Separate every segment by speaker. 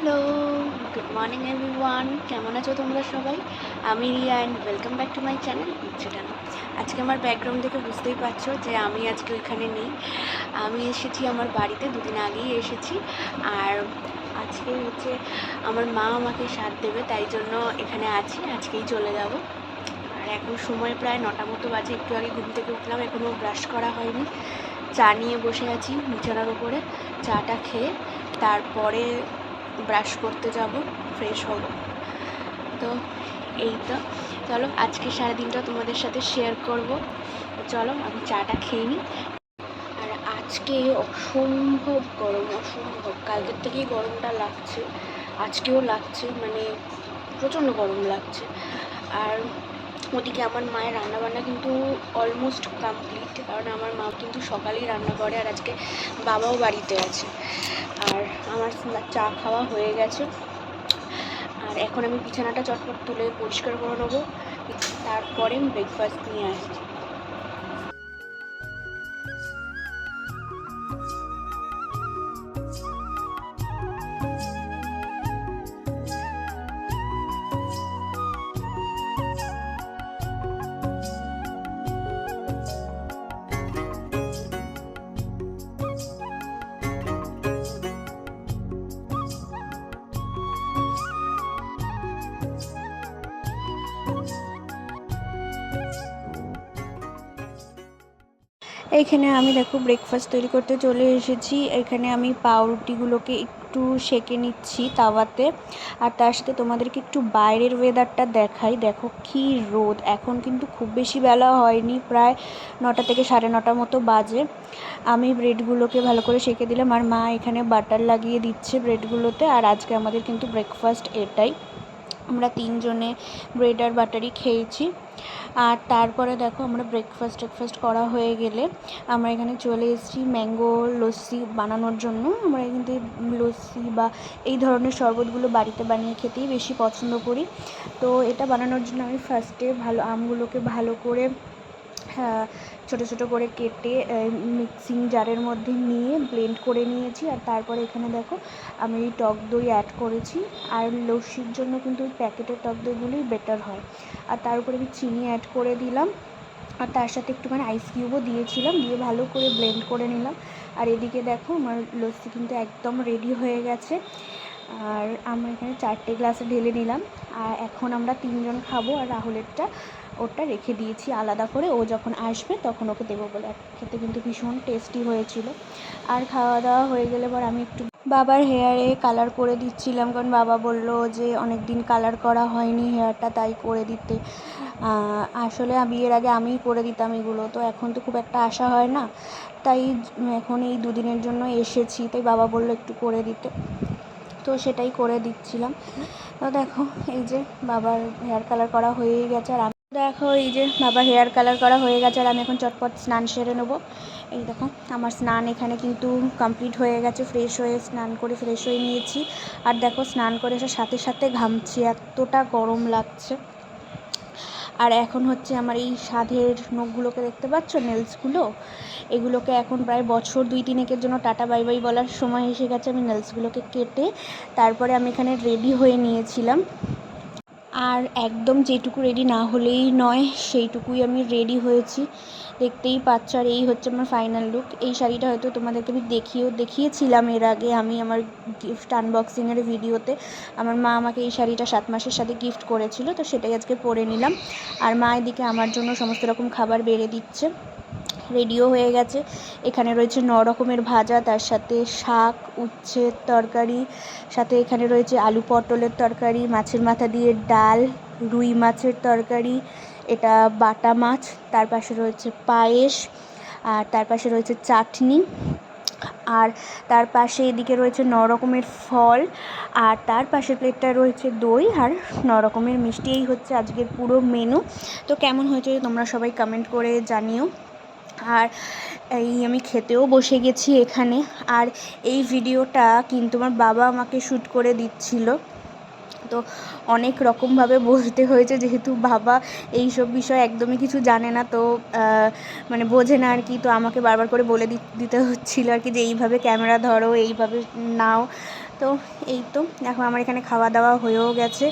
Speaker 1: Hello, good morning everyone. কেমন আছো তোমরা সবাই? আমি Riya and welcome back to my channel Icchetana. আজকে আমার ব্যাকগ্রাউন্ড দেখে বুঝতেই পারছো যে আমি আজকে ওইখানে নেই। আমি এসেছি আমার বাড়িতে, দুদিন আগেই এসেছি। আর আজকে হচ্ছে আমার মা আমাকে সাথ দেবে, তাই জন্য এখানে আছি। আজকেই চলে যাব। আর এখন সময় প্রায় 9টা মতো বাজে। একটু আগে ঘুম থেকে উঠলাম, এখনও ব্রাশ করা হয়নি। চা নিয়ে বসে আছি বিছানার উপরে। চাটা খেয়ে তারপরে ব্রাশ করতে যাব, ফ্রেশ হব। তো এই তো, চলো আজকে সারাদিনটা তোমাদের সাথে শেয়ার করব। চলো আমি চাটা খেয়ে নিই। আর আজকে অসম্ভব গরম, অসম্ভব। কালকের থেকেই গরমটা লাগছে, আজকেও লাগছে, মানে প্রচণ্ড গরম লাগছে। আর ওদিকে আমার মায়ের রান্নাবান্না কিন্তু অলমোস্ট কমপ্লিট, কারণ আমার মা কিন্তু সকালেই রান্না করে। আর আজকে বাবাও বাড়িতে আছে। আর আমার চা খাওয়া হয়ে গেছে। আর এখন আমি বিছানাটা চটপট তুলে পরিষ্কার করে নেবো, তারপরে আমি ব্রেকফাস্ট নিয়ে আসছি। এইখানে আমি দেখো ব্রেকফাস্ট তৈরি করতে চলে এসেছি। এখানে আমি পাউরুটিগুলোকে একটু সেঁকে নিচ্ছি তাওয়াতে। আর তার সাথে তোমাদেরকে একটু বাইরের ওয়েদারটা দেখাই। দেখো কি রোদ! এখন কিন্তু খুব বেশি বেলা হয়নি, প্রায় 9টা থেকে 9:30 মতো বাজে। আমি ব্রেডগুলোকে ভালো করে সেঁকে দিলাম, আর মা এখানে বাটার লাগিয়ে দিচ্ছে ব্রেডগুলোতে। আর আজকে আমাদের কিন্তু ব্রেকফাস্ট এটাই। আমরা 3 জনে ব্রেড আর বাটারই খেয়েছি। আর তারপরে দেখো আমরা ব্রেকফাস্ট করা হয়ে গেলে আমরা এখানে চলে এসেছি ম্যাঙ্গো লস্যি বানানোর জন্য। আমরা কিন্তু লস্যি বা এই ধরনের শরবতগুলো বাড়িতে বানিয়ে খেতেই বেশি পছন্দ করি। তো এটা বানানোর জন্য আমি ফার্স্টে আমগুলোকে ভালো করে ছোটো ছোটো করে কেটে মিক্সিং জারের মধ্যে নিয়ে ব্লেন্ড করে নিয়েছি। আর তারপরে এখানে দেখো আমি টক দই অ্যাড করেছি। আর লস্যির জন্য কিন্তু ওই প্যাকেটের টক দইগুলোই বেটার হয়। আর তার উপরে আমি চিনি অ্যাড করে দিলাম, আর তার সাথে একটুখানি আইস কিউবও দিয়েছিলাম, দিয়ে ভালো করে ব্লেন্ড করে নিলাম। আর এদিকে দেখো আমার লস্যি কিন্তু একদম রেডি হয়ে গেছে। আর আমরা এখানে 4টে গ্লাসে ঢেলে নিলাম। আর এখন আমরা 3 জন খাবো। আর রাহুলেরটা ওটা রেখে দিয়েছি আলাদা করে, ও যখন আসবে তখন ওকে দেবো বলে। খেতে কিন্তু ভীষণ টেস্টি হয়েছিল। আর খাওয়া দাওয়া হয়ে গেলে পর আমি একটু বাবার হেয়ারে কালার করে দিচ্ছিলাম, কারণ বাবা বলল যে অনেক দিন কালার করা হয়নি হেয়ারটা, তাই করে দিতে। আসলে বিয়ের আগে আমিই করে দিতাম এগুলো, তো এখন তো খুব একটা আশা হয় না, তাই এখন এই 2 দিনের জন্য এসেছি, তাই বাবা বলল একটু করে দিতে, তো সেটাই করে দিচ্ছিলাম। তো দেখো এই যে বাবার হেয়ার কালার করা হয়েই গেছে। আর দেখো এই যে বাবার হেয়ার কালার করা হয়ে গেছে, আর আমি এখন চটপট স্নান সেরে নেবো। এই দেখো আমার স্নান এখানে কিন্তু কমপ্লিট হয়ে গেছে। ফ্রেশ হয়ে স্নান করে ফ্রেশ হয়ে নিয়েছি। আর দেখো স্নান করে এসে সাথে সাথে ঘামছি, এতটা গরম লাগছে। আর এখন হচ্ছে আমার এই সাধের নখগুলোকে দেখতে পাচ্ছ, নেলসগুলো, এগুলোকে এখন প্রায় বছর 2-3 জন্য টাটা বাই বাই বলার সময় এসে গেছে। আমি নেলসগুলোকে কেটে তারপরে আমি এখানে রেডি হয়ে নিয়েছিলাম। আর একদম যেটুকু রেডি না হলেই নয়, সেইটুকুই আমি রেডি হয়েছি, দেখতেই পাচ্ছ। আর এই হচ্ছে আমার ফাইনাল লুক। এই শাড়িটা হয়তো তোমাদেরকে আমি দেখিয়েছিলাম এর আগে, আমি আমার গিফট আনবক্সিংয়ের ভিডিওতে। আমার মা আমাকে এই শাড়িটা 7 মাসের সাথে গিফট করেছিল, তো সেটাই আজকে পরে নিলাম। আর মা এদিকে আমার জন্য সমস্ত রকম খাবার বেড়ে দিচ্ছে। রেডিও হয়ে গেছে। এখানে রয়েছে 9 রকমের ভাজা, তার সাথে শাক, উচ্ছের তরকারি, সাথে এখানে রয়েছে আলু পটলের তরকারি, মাছের মাথা দিয়ে ডাল, রুই মাছের তরকারি, এটা বাটা মাছ, তার পাশে রয়েছে পায়েস, আর তার পাশে রয়েছে চাটনি, আর তার পাশে এদিকে রয়েছে 9 রকমের ফল, আর তার পাশের প্লেটটা রয়েছে দই আর 9 রকমের মিষ্টি। এই হচ্ছে আজকের পুরো মেনু। তো কেমন হয়েছে তোমরা সবাই কমেন্ট করে জানিও। আর এই আমি খেতেও বসে গেছি এখানে। আর এই ভিডিওটা কিন্তু আমার বাবা আমাকে শ্যুট করে দিচ্ছিল, তো অনেক রকমভাবে বলতে হয়েছে, যেহেতু বাবা এইসব বিষয় একদমই কিছু জানে না, তো মানে বোঝে না আর কি। তো আমাকে বারবার করে বলে দিতে হচ্ছিলো আর কি, যে এইভাবে ক্যামেরা ধরো, এইভাবে নাও। তো এই তো দেখো আমার এখানে খাওয়া দাওয়া হয়েও গেছে,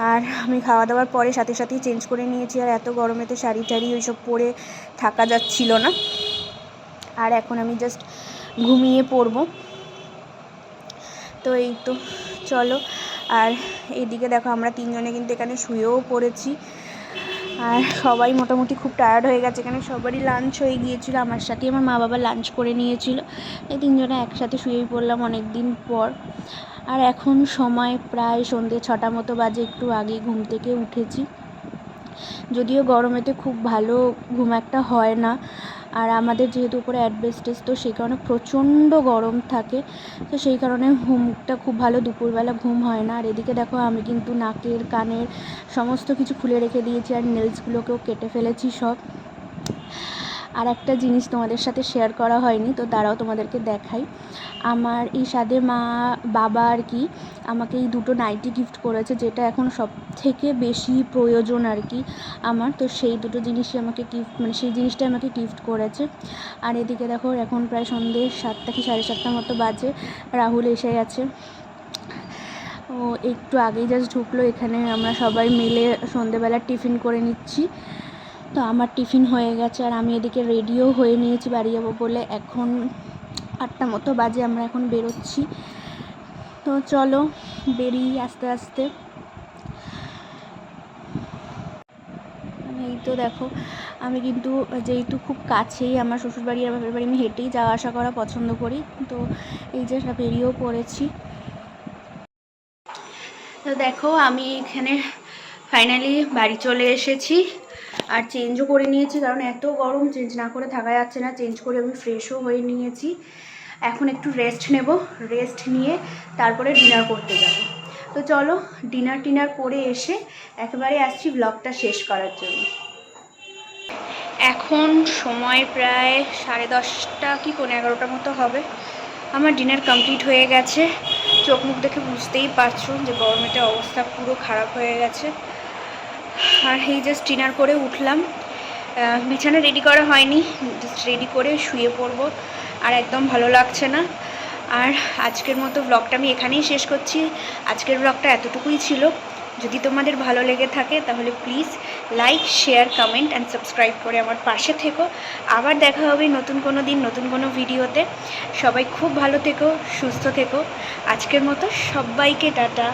Speaker 1: আর আমি খাওয়া দাওয়ার পরে সাথে সাথেই চেঞ্জ করে নিয়েছি, আর এত গরমেতে শাড়ি টাড়ি ওইসব পরে থাকা যাচ্ছিল না। আর এখন আমি জাস্ট ঘুমিয়ে পড়বো। তো এই তো চলো, আর এইদিকে দেখো আমরা তিনজনে কিন্তু এখানে শুয়েও পড়েছি, আর সবাই মোটামুটি খুব টায়ার্ড হয়ে গেছে। এখানে সবারই লাঞ্চ হয়ে গিয়েছিল, আমার সাথে আমার মা বাবা লাঞ্চ করে নিয়েছিল, এই তিনজনে একসাথে শুয়েই পড়লাম অনেক দিন পর। আর এখন সময় প্রায় সন্ধ্যে 6টা মতো বাজে, একটু আগেই ঘুম থেকে উঠেছি। যদিও গরমেতে খুব ভালো ঘুম একটা হয় না, আর আমাদের যেহেতু উপরে অ্যাডবেস্টাস, তো সেই কারণে প্রচণ্ড গরম থাকে, তো সেই কারণে ঘুমটা খুব ভালো দুপুরবেলা ঘুম হয় না। আর এদিকে দেখো আমি কিন্তু নাকের কানের সমস্ত কিছু খুলে রেখে দিয়েছি, আর নেলসগুলোকেও কেটে ফেলেছি সব। আর একটা জিনিস তোমাদের সাথে শেয়ার করা হয়নি, তো তারাও তোমাদেরকে দেখাই। আমার এই সাদে বাবা আর কি আমাকে এই দুটো নাইটি গিফট করেছে, যেটা এখন সব থেকে বেশি প্রয়োজন আর কি আমার। তো সেই দুটো জিনিসই আমাকে গিফট, মানে সেই জিনিসটাই আমাকে গিফট করেছে। আর এদিকে দেখো এখন প্রায় সন্ধ্যে 7টা কি 7:30 মতো বাজে, রাহুল এসে গেছে। ও একটু আগেই জাস্ট ঢুকলো। এখানে আমরা সবাই মিলে সন্ধ্যেবেলা টিফিন করে নিচ্ছি। তো আমার টিফিন হয়ে গেছে, আর আমি এদিকে রেডিও হয়ে নিয়েছি বাড়ি যাবো বলে। এখন 8টা মতো বাজে, আমরা এখন বেরোচ্ছি। তো চলো বেরিয়ে আস্তে আস্তে। এই তো দেখো আমি কিন্তু যেহেতু খুব কাছেই আমার শ্বশুরবাড়ি আর বাপের বাড়ি, আমি হেঁটেই যাওয়া আসা করা পছন্দ করি। তো এই যে বেরিয়েও পড়েছি। তো দেখো আমি এখানে ফাইনালি বাড়ি চলে এসেছি, আর চেঞ্জও করে নিয়েছি, কারণ এত গরম চেঞ্জ না করে থাকা যাচ্ছে না। চেঞ্জ করে আমি ফ্রেশও হয়ে নিয়েছি। এখন একটু রেস্ট নেব, রেস্ট নিয়ে তারপরে ডিনার করতে যাব। তো চলো ডিনার করে এসে একেবারে আসছি ব্লগটা শেষ করার জন্য। এখন সময় প্রায় 10:30 কি 11:15 মতো হবে। আমার ডিনার কমপ্লিট হয়ে গেছে। চোখ মুখ দেখে বুঝতেই পারছো যে গরমেতে অবস্থা পুরো খারাপ হয়ে গেছে। আর এই জাস্ট ডিনার করে উঠলাম, বিছানা রেডি করা হয়নি, জাস্ট রেডি করে শুয়ে পড়বো, আর একদম ভালো লাগছে না। আর আজকের মতো ব্লগটা আমি এখানেই শেষ করছি। আজকের ব্লগটা এতটুকুই ছিল। যদি তোমাদের ভালো লেগে থাকে তাহলে please like, share, comment and subscribe করে আমার পাশে থেকো। আবার দেখা হবে নতুন কোনো দিন নতুন কোনো ভিডিওতে। সবাই খুব ভালো থেকো, সুস্থ থেকো। আজকের মতো সবাইকে টাটা।